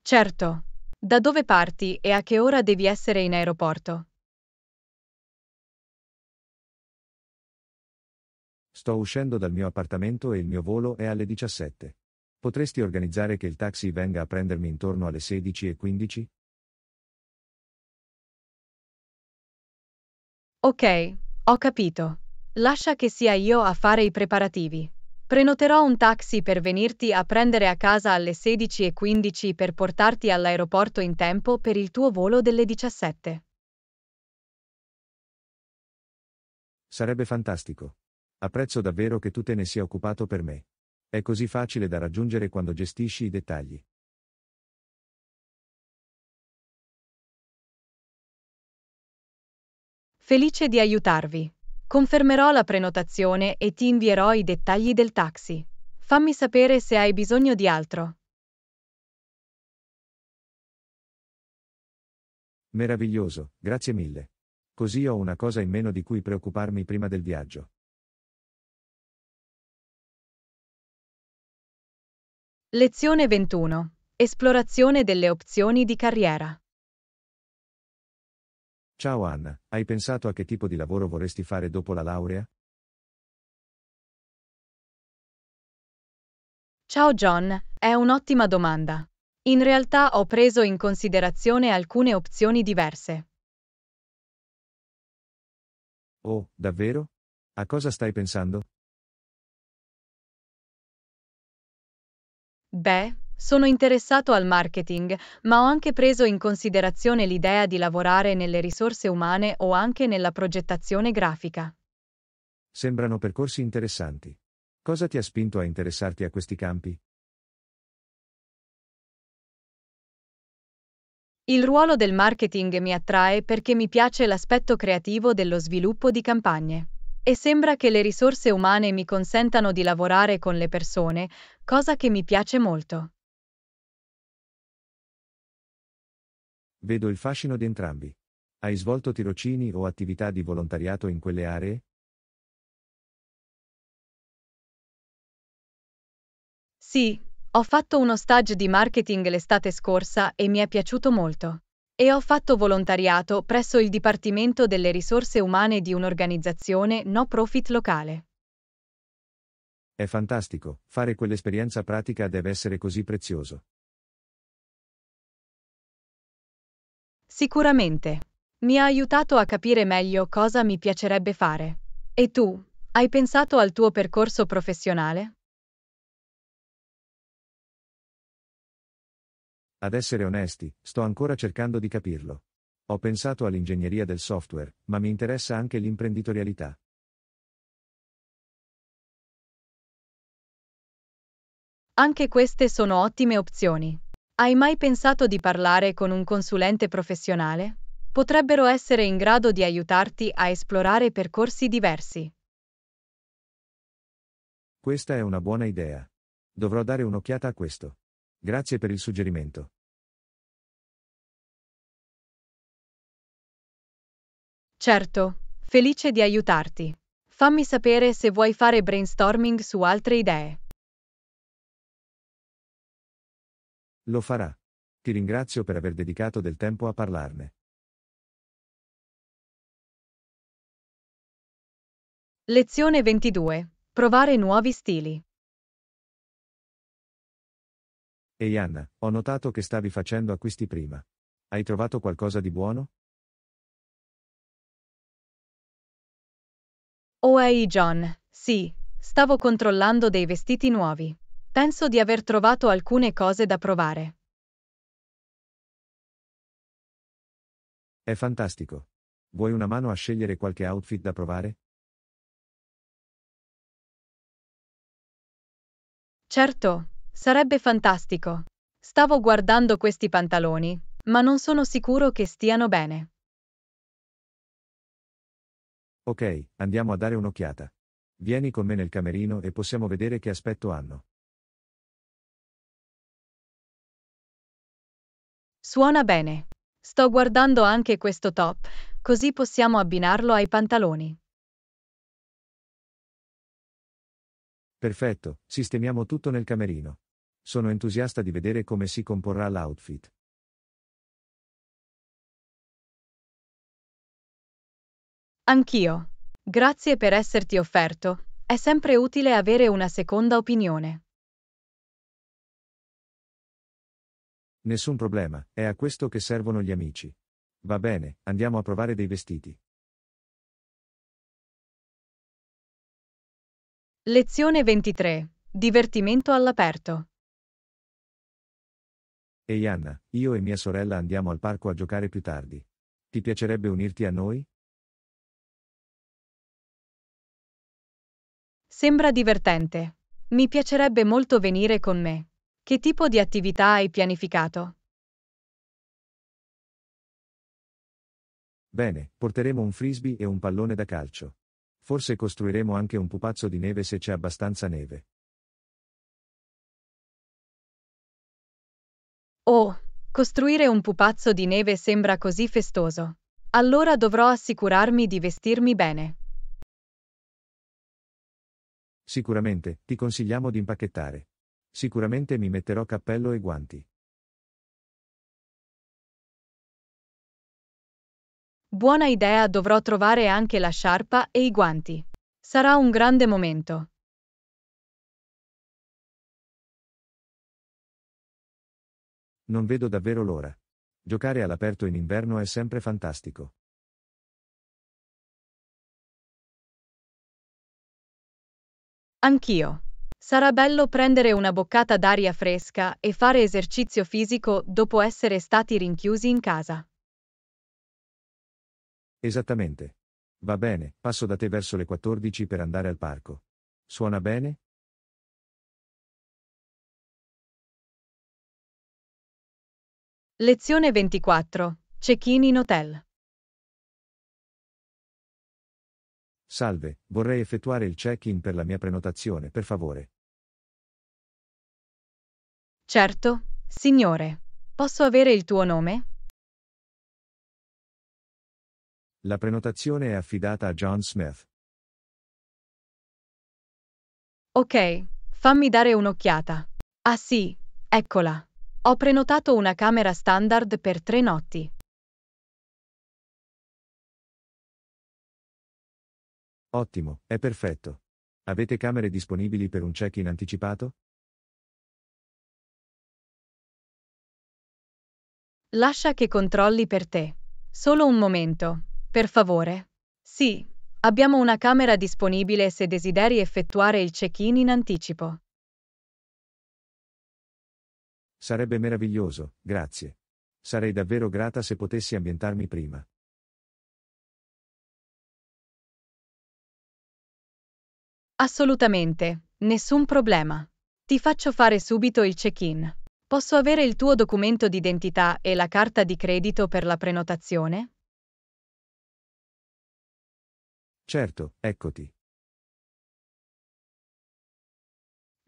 Certo. Da dove parti e a che ora devi essere in aeroporto? Sto uscendo dal mio appartamento e il mio volo è alle 17. Potresti organizzare che il taxi venga a prendermi intorno alle 16:15? Ok, ho capito. Lascia che sia io a fare i preparativi. Prenoterò un taxi per venirti a prendere a casa alle 16:15 per portarti all'aeroporto in tempo per il tuo volo delle 17. Sarebbe fantastico. Apprezzo davvero che tu te ne sia occupato per me. È così facile da raggiungere quando gestisci i dettagli. Felice di aiutarvi. Confermerò la prenotazione e ti invierò i dettagli del taxi. Fammi sapere se hai bisogno di altro. Meraviglioso, grazie mille. Così ho una cosa in meno di cui preoccuparmi prima del viaggio. Lezione 21. Esplorazione delle opzioni di carriera. Ciao Anna, hai pensato a che tipo di lavoro vorresti fare dopo la laurea? Ciao John, è un'ottima domanda. In realtà ho preso in considerazione alcune opzioni diverse. Oh, davvero? A cosa stai pensando? Beh, Sono interessato al marketing, ma ho anche preso in considerazione l'idea di lavorare nelle risorse umane o anche nella progettazione grafica. Sembrano percorsi interessanti. Cosa ti ha spinto a interessarti a questi campi? Il ruolo del marketing mi attrae perché mi piace l'aspetto creativo dello sviluppo di campagne. E sembra che le risorse umane mi consentano di lavorare con le persone, cosa che mi piace molto. Vedo il fascino di entrambi. Hai svolto tirocini o attività di volontariato in quelle aree? Sì, ho fatto uno stage di marketing l'estate scorsa e mi è piaciuto molto. E ho fatto volontariato presso il Dipartimento delle Risorse Umane di un'organizzazione no profit locale. È fantastico, fare quell'esperienza pratica deve essere così prezioso. Sicuramente. Mi ha aiutato a capire meglio cosa mi piacerebbe fare. E tu, hai pensato al tuo percorso professionale? Ad essere onesti, sto ancora cercando di capirlo. Ho pensato all'ingegneria del software, ma mi interessa anche l'imprenditorialità. Anche queste sono ottime opzioni. Hai mai pensato di parlare con un consulente professionale? Potrebbero essere in grado di aiutarti a esplorare percorsi diversi. Questa è una buona idea. Dovrò dare un'occhiata a questo. Grazie per il suggerimento. Certo, felice di aiutarti. Fammi sapere se vuoi fare brainstorming su altre idee. Lo farà. Ti ringrazio per aver dedicato del tempo a parlarne. Lezione 22. Provare nuovi stili. Ehi Anna, ho notato che stavi facendo acquisti prima. Hai trovato qualcosa di buono? Oh ehi John, sì, stavo controllando dei vestiti nuovi. Penso di aver trovato alcune cose da provare. È fantastico. Vuoi una mano a scegliere qualche outfit da provare? Certo, sarebbe fantastico. Stavo guardando questi pantaloni, ma non sono sicuro che stiano bene. Ok, andiamo a dare un'occhiata. Vieni con me nel camerino e possiamo vedere che aspetto hanno. Suona bene. Sto guardando anche questo top, così possiamo abbinarlo ai pantaloni. Perfetto, sistemiamo tutto nel camerino. Sono entusiasta di vedere come si comporrà l'outfit. Anch'io. Grazie per esserti offerto. È sempre utile avere una seconda opinione. Nessun problema, è a questo che servono gli amici. Va bene, andiamo a provare dei vestiti. Lezione 23. Divertimento all'aperto. Ehi Anna, io e mia sorella andiamo al parco a giocare più tardi. Ti piacerebbe unirti a noi? Sembra divertente. Mi piacerebbe molto venire con me. Che tipo di attività hai pianificato? Bene, porteremo un frisbee e un pallone da calcio. Forse costruiremo anche un pupazzo di neve se c'è abbastanza neve. Oh, costruire un pupazzo di neve sembra così festoso. Allora dovrò assicurarmi di vestirmi bene. Sicuramente, ti consigliamo di impacchettare. Sicuramente mi metterò cappello e guanti. Buona idea, dovrò trovare anche la sciarpa e i guanti. Sarà un grande momento. Non vedo davvero l'ora. Giocare all'aperto in inverno è sempre fantastico. Anch'io. Sarà bello prendere una boccata d'aria fresca e fare esercizio fisico dopo essere stati rinchiusi in casa. Esattamente. Va bene, passo da te verso le 14 per andare al parco. Suona bene? Lezione 24. Check-in in hotel. Salve, vorrei effettuare il check-in per la mia prenotazione, per favore. Certo, signore. Posso avere il tuo nome? La prenotazione è affidata a John Smith. Ok, fammi dare un'occhiata. Ah sì, eccola. Ho prenotato una camera standard per 3 notti. Ottimo, è perfetto. Avete camere disponibili per un check-in anticipato? Lascia che controlli per te. Solo un momento, per favore. Sì, abbiamo una camera disponibile se desideri effettuare il check-in in anticipo. Sarebbe meraviglioso, grazie. Sarei davvero grata se potessi ambientarmi prima. Assolutamente, nessun problema. Ti faccio fare subito il check-in. Posso avere il tuo documento d'identità e la carta di credito per la prenotazione? Certo, eccoti.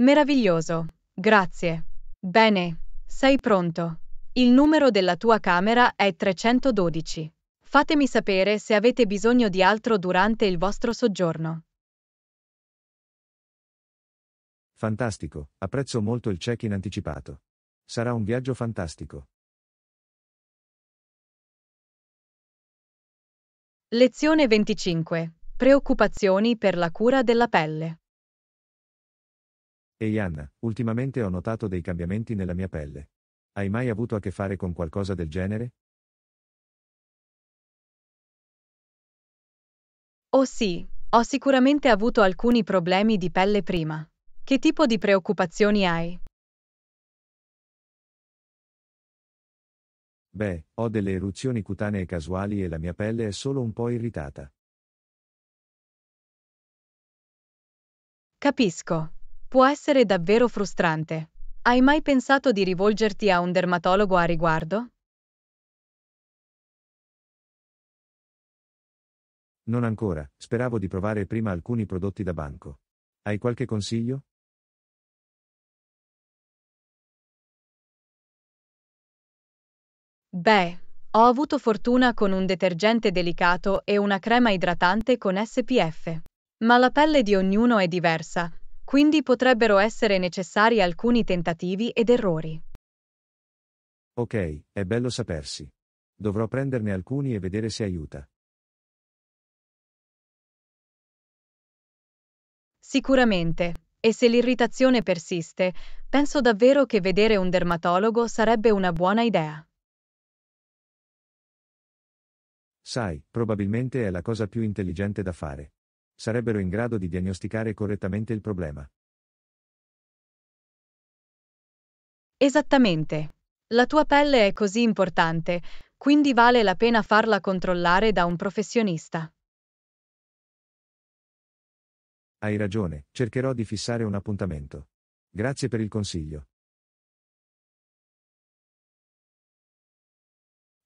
Meraviglioso, grazie. Bene, sei pronto. Il numero della tua camera è 312. Fatemi sapere se avete bisogno di altro durante il vostro soggiorno. Fantastico, apprezzo molto il check-in anticipato. Sarà un viaggio fantastico. Lezione 25. Preoccupazioni per la cura della pelle. Ehi Anna, ultimamente ho notato dei cambiamenti nella mia pelle. Hai mai avuto a che fare con qualcosa del genere? Oh sì, ho sicuramente avuto alcuni problemi di pelle prima. Che tipo di preoccupazioni hai? Beh, ho delle eruzioni cutanee casuali e la mia pelle è solo un po' irritata. Capisco. Può essere davvero frustrante. Hai mai pensato di rivolgerti a un dermatologo a riguardo? Non ancora, speravo di provare prima alcuni prodotti da banco. Hai qualche consiglio? Beh, ho avuto fortuna con un detergente delicato e una crema idratante con SPF. Ma la pelle di ognuno è diversa, quindi potrebbero essere necessari alcuni tentativi ed errori. Ok, è bello sapersi. Dovrò prenderne alcuni e vedere se aiuta. Sicuramente. E se l'irritazione persiste, penso davvero che vedere un dermatologo sarebbe una buona idea. Sai, probabilmente è la cosa più intelligente da fare. Sarebbero in grado di diagnosticare correttamente il problema. Esattamente. La tua pelle è così importante, quindi vale la pena farla controllare da un professionista. Hai ragione, cercherò di fissare un appuntamento. Grazie per il consiglio.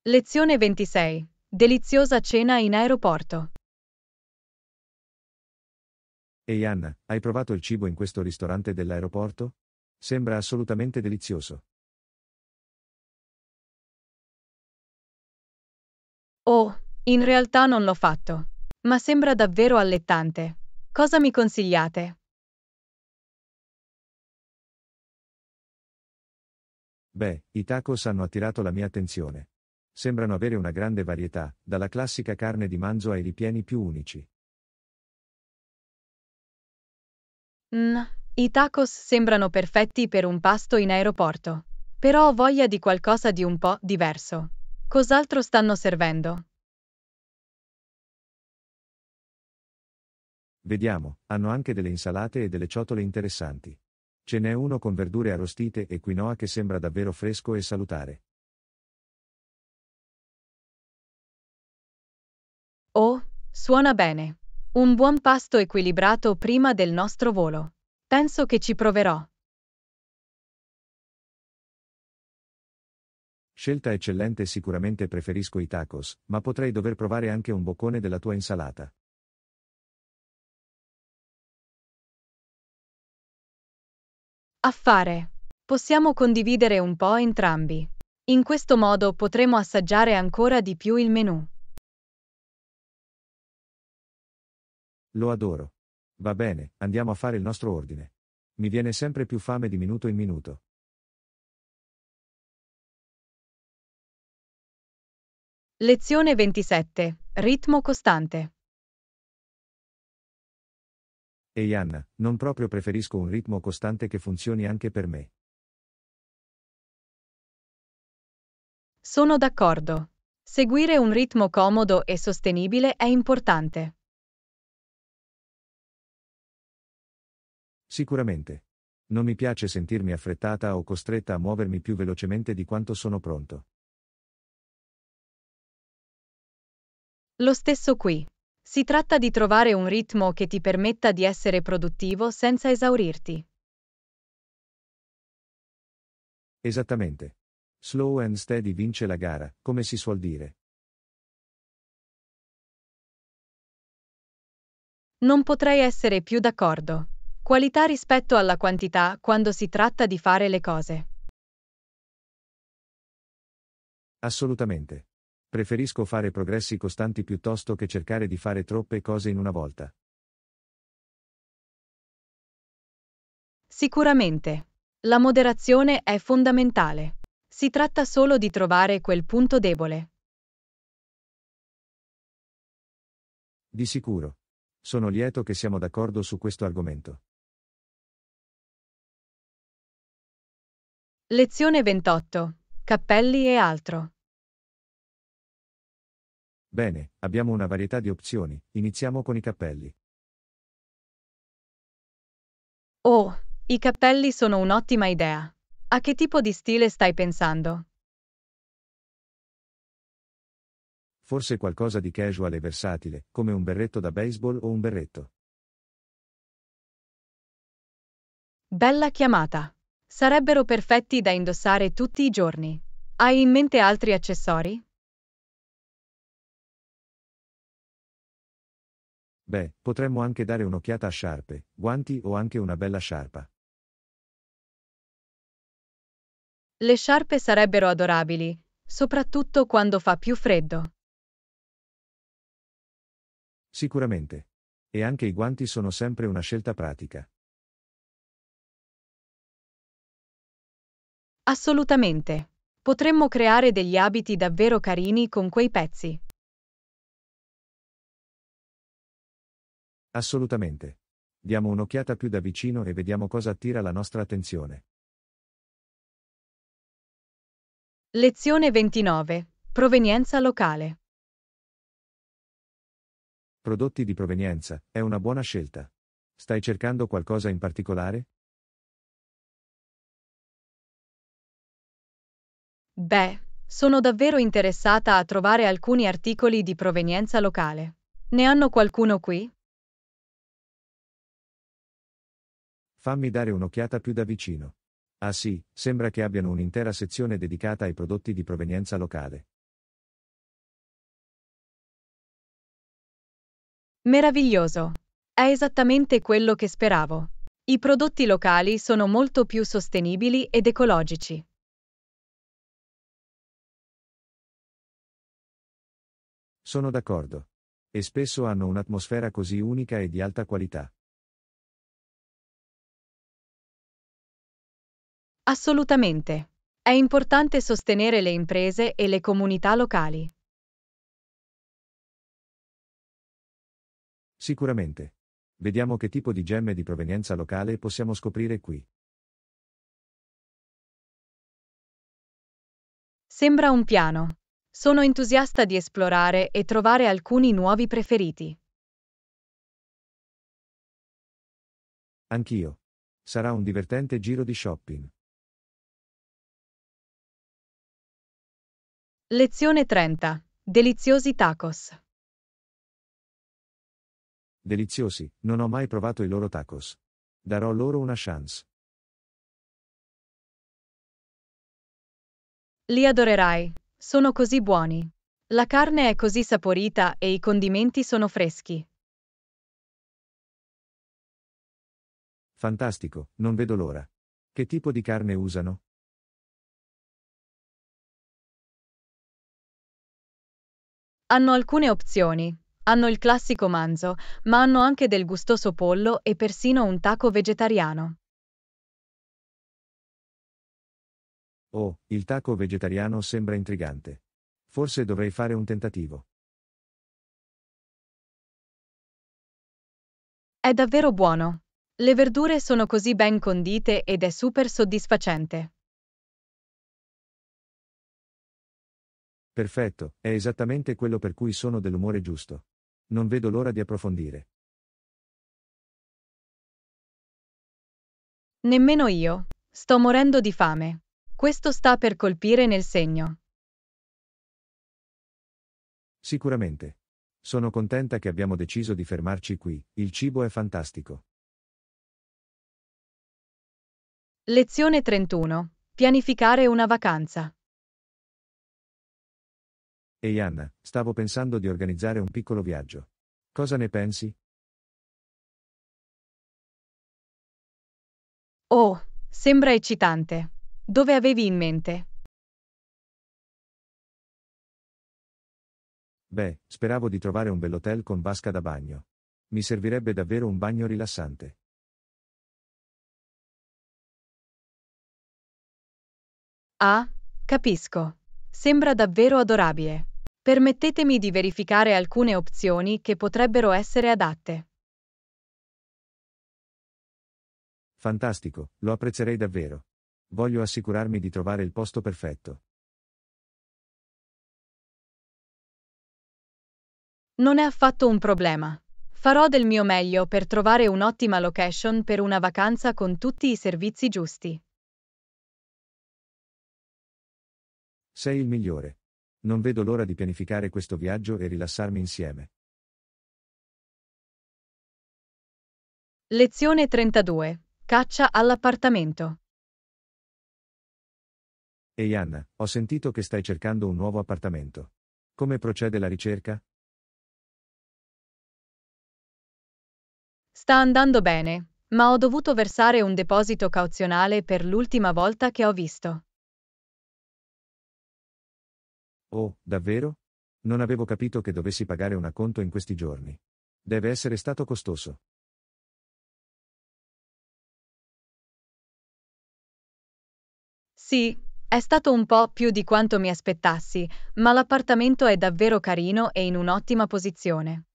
Lezione 26. Deliziosa cena in aeroporto. Ehi Anna, hai provato il cibo in questo ristorante dell'aeroporto? Sembra assolutamente delizioso. Oh, in realtà non l'ho fatto. Ma sembra davvero allettante. Cosa mi consigliate? Beh, i tacos hanno attirato la mia attenzione. Sembrano avere una grande varietà, dalla classica carne di manzo ai ripieni più unici. Mm, i tacos sembrano perfetti per un pasto in aeroporto. Però ho voglia di qualcosa di un po' diverso. Cos'altro stanno servendo? Vediamo, hanno anche delle insalate e delle ciotole interessanti. Ce n'è uno con verdure arrostite e quinoa che sembra davvero fresco e salutare. Oh, suona bene. Un buon pasto equilibrato prima del nostro volo. Penso che ci proverò. Scelta eccellente, sicuramente preferisco i tacos, ma potrei dover provare anche un boccone della tua insalata. Affare. Possiamo condividere un po' entrambi. In questo modo potremo assaggiare ancora di più il menù. Lo adoro. Va bene, andiamo a fare il nostro ordine. Mi viene sempre più fame di minuto in minuto. Lezione 27. Ritmo costante. Ehi Anna, non proprio preferisco un ritmo costante che funzioni anche per me. Sono d'accordo. Seguire un ritmo comodo e sostenibile è importante. Sicuramente. Non mi piace sentirmi affrettata o costretta a muovermi più velocemente di quanto sono pronto. Lo stesso qui. Si tratta di trovare un ritmo che ti permetta di essere produttivo senza esaurirti. Esattamente. Slow and steady vince la gara, come si suol dire. Non potrei essere più d'accordo. Qualità rispetto alla quantità quando si tratta di fare le cose. Assolutamente. Preferisco fare progressi costanti piuttosto che cercare di fare troppe cose in una volta. Sicuramente. La moderazione è fondamentale. Si tratta solo di trovare quel punto debole. Di sicuro. Sono lieto che siamo d'accordo su questo argomento. Lezione 28. Cappelli e altro. Bene, abbiamo una varietà di opzioni, iniziamo con i cappelli. Oh, i cappelli sono un'ottima idea. A che tipo di stile stai pensando? Forse qualcosa di casual e versatile, come un berretto da baseball o un berretto. Bella chiamata. Sarebbero perfetti da indossare tutti i giorni. Hai in mente altri accessori? Beh, potremmo anche dare un'occhiata a sciarpe, guanti o anche una bella sciarpa. Le sciarpe sarebbero adorabili, soprattutto quando fa più freddo. Sicuramente. E anche i guanti sono sempre una scelta pratica. Assolutamente. Potremmo creare degli abiti davvero carini con quei pezzi. Assolutamente. Diamo un'occhiata più da vicino e vediamo cosa attira la nostra attenzione. Lezione 29. Provenienza locale. Prodotti di provenienza, è una buona scelta. Stai cercando qualcosa in particolare? Beh, sono davvero interessata a trovare alcuni articoli di provenienza locale. Ne hanno qualcuno qui? Fammi dare un'occhiata più da vicino. Ah sì, sembra che abbiano un'intera sezione dedicata ai prodotti di provenienza locale. Meraviglioso. È esattamente quello che speravo. I prodotti locali sono molto più sostenibili ed ecologici. Sono d'accordo. E spesso hanno un'atmosfera così unica e di alta qualità. Assolutamente. È importante sostenere le imprese e le comunità locali. Sicuramente. Vediamo che tipo di gemme di provenienza locale possiamo scoprire qui. Sembra un piano. Sono entusiasta di esplorare e trovare alcuni nuovi preferiti. Anch'io. Sarà un divertente giro di shopping. Lezione 30. Deliziosi tacos. Deliziosi, non ho mai provato i loro tacos. Darò loro una chance. Li adorerai. Sono così buoni. La carne è così saporita e i condimenti sono freschi. Fantastico, non vedo l'ora. Che tipo di carne usano? Hanno alcune opzioni. Hanno il classico manzo, ma hanno anche del gustoso pollo e persino un taco vegetariano. Oh, il taco vegetariano sembra intrigante. Forse dovrei fare un tentativo. È davvero buono. Le verdure sono così ben condite ed è super soddisfacente. Perfetto, è esattamente quello per cui sono dell'umore giusto. Non vedo l'ora di approfondire. Nemmeno io. Sto morendo di fame. Questo sta per colpire nel segno. Sicuramente. Sono contenta che abbiamo deciso di fermarci qui, il cibo è fantastico. Lezione 31. Pianificare una vacanza. Ehi Anna, stavo pensando di organizzare un piccolo viaggio. Cosa ne pensi? Oh, sembra eccitante. Dove avevi in mente? Beh, speravo di trovare un bell'hotel con vasca da bagno. Mi servirebbe davvero un bagno rilassante. Ah, capisco. Sembra davvero adorabile. Permettetemi di verificare alcune opzioni che potrebbero essere adatte. Fantastico, lo apprezzerei davvero. Voglio assicurarmi di trovare il posto perfetto. Non è affatto un problema. Farò del mio meglio per trovare un'ottima location per una vacanza con tutti i servizi giusti. Sei il migliore. Non vedo l'ora di pianificare questo viaggio e rilassarmi insieme. Lezione 32. Caccia all'appartamento. Ehi Anna, ho sentito che stai cercando un nuovo appartamento. Come procede la ricerca? Sta andando bene, ma ho dovuto versare un deposito cauzionale per l'ultima volta che ho visto. Oh, davvero? Non avevo capito che dovessi pagare un acconto in questi giorni. Deve essere stato costoso. Sì, è stato un po' più di quanto mi aspettassi, ma l'appartamento è davvero carino e in un'ottima posizione.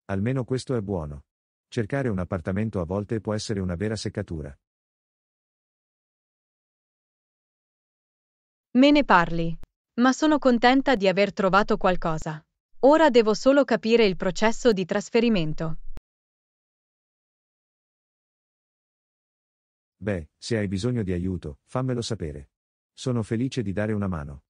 Almeno questo è buono. Cercare un appartamento a volte può essere una vera seccatura. Me ne parli. Ma sono contenta di aver trovato qualcosa. Ora devo solo capire il processo di trasferimento. Beh, se hai bisogno di aiuto, fammelo sapere. Sono felice di dare una mano.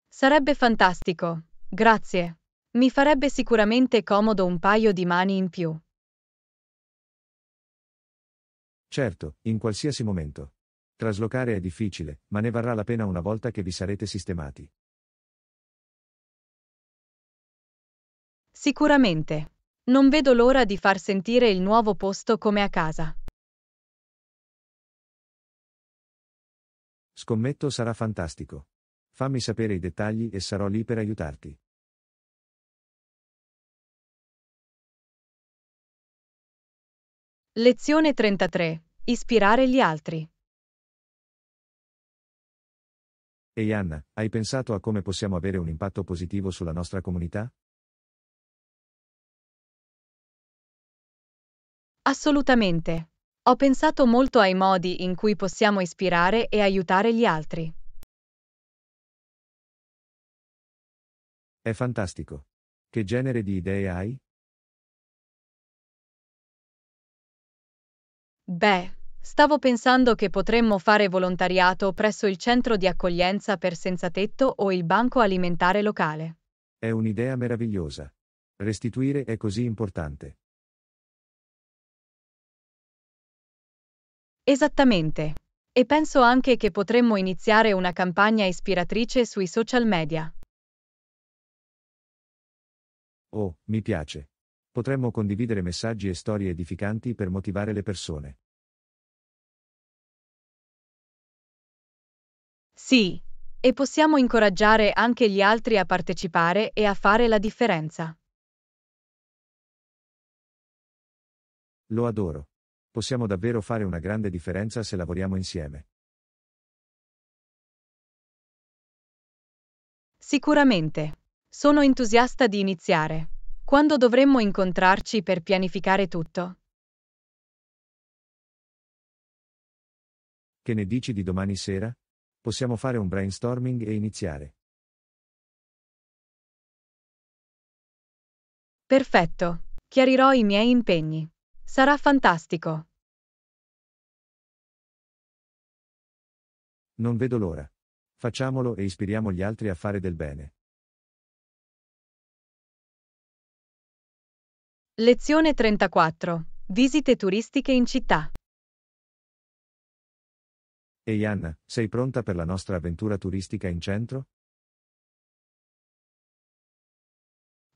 Sarebbe fantastico. Grazie. Mi farebbe sicuramente comodo un paio di mani in più. Certo, in qualsiasi momento. Traslocare è difficile, ma ne varrà la pena una volta che vi sarete sistemati. Sicuramente. Non vedo l'ora di far sentire il nuovo posto come a casa. Scommetto sarà fantastico. Fammi sapere i dettagli e sarò lì per aiutarti. Lezione 33. Ispirare gli altri. Ehi Anna, hai pensato a come possiamo avere un impatto positivo sulla nostra comunità? Assolutamente. Ho pensato molto ai modi in cui possiamo ispirare e aiutare gli altri. È fantastico. Che genere di idee hai? Beh, stavo pensando che potremmo fare volontariato presso il centro di accoglienza per senzatetto o il banco alimentare locale. È un'idea meravigliosa. Restituire è così importante. Esattamente. E penso anche che potremmo iniziare una campagna ispiratrice sui social media. Oh, mi piace. Potremmo condividere messaggi e storie edificanti per motivare le persone. Sì, e possiamo incoraggiare anche gli altri a partecipare e a fare la differenza. Lo adoro. Possiamo davvero fare una grande differenza se lavoriamo insieme. Sicuramente. Sono entusiasta di iniziare. Quando dovremmo incontrarci per pianificare tutto? Che ne dici di domani sera? Possiamo fare un brainstorming e iniziare. Perfetto. Chiarirò i miei impegni. Sarà fantastico. Non vedo l'ora. Facciamolo e ispiriamo gli altri a fare del bene. Lezione 34. Visite turistiche in città. Ehi Anna, sei pronta per la nostra avventura turistica in centro?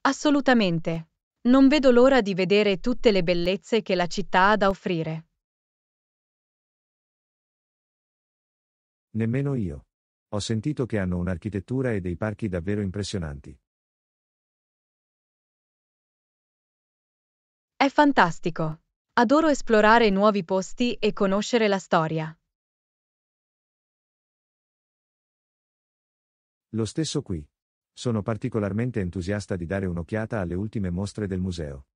Assolutamente. Non vedo l'ora di vedere tutte le bellezze che la città ha da offrire. Nemmeno io. Ho sentito che hanno un'architettura e dei parchi davvero impressionanti. È fantastico. Adoro esplorare nuovi posti e conoscere la storia. Lo stesso qui. Sono particolarmente entusiasta di dare un'occhiata alle ultime mostre del museo.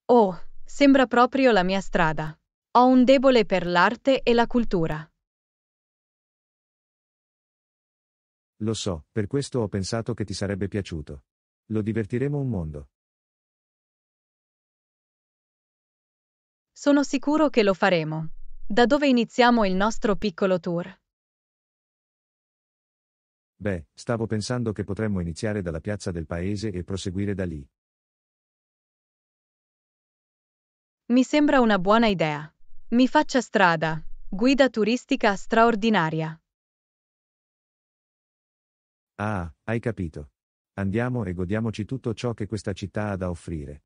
Oh, sembra proprio la mia strada. Ho un debole per l'arte e la cultura. Lo so, per questo ho pensato che ti sarebbe piaciuto. Lo divertiremo un mondo. Sono sicuro che lo faremo. Da dove iniziamo il nostro piccolo tour? Beh, stavo pensando che potremmo iniziare dalla piazza del paese e proseguire da lì. Mi sembra una buona idea. Mi faccia strada. Guida turistica straordinaria. Ah, hai capito. Andiamo e godiamoci tutto ciò che questa città ha da offrire.